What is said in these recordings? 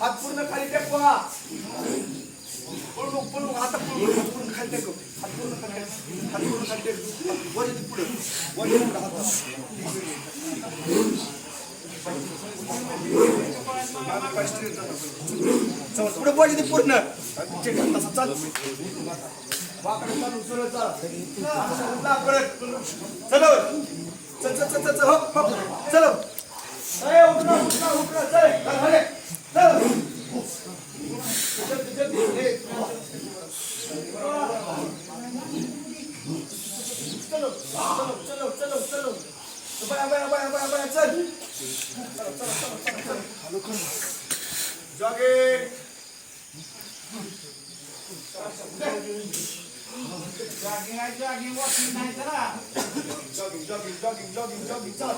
हात पूर्ण खाली टेकवा. पूर्ण आता पूर्ण खाली टेकव. हात पूर्ण खाली टेक. हात पूर्ण खाली टेक. वर येते पुढे. वर येते पुढे हात. पुढे वर येते पूर्ण. तसा चाल. वाकडे चालू सरळ चाल. परत चलो. चल चल चल चल हप हप चलो. अरे उठना उठना उठना चल. चल चल. चलो चलो चलो चलो चलो. Bye bye bye bye bye चल. चलो चलो चलो चलो हॅलो कर. जॉगिंग. जॉगिंग आहे जॉगिंग वॉकिंग नाही चला. Jogging jogging jogging jogging jogging चल.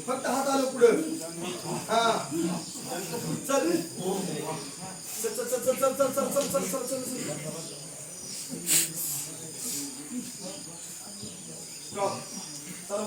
फक्त हात आलो पुढे. हा चल चल चल चल चल चल चल चल चल चल चल स्टॉप. चला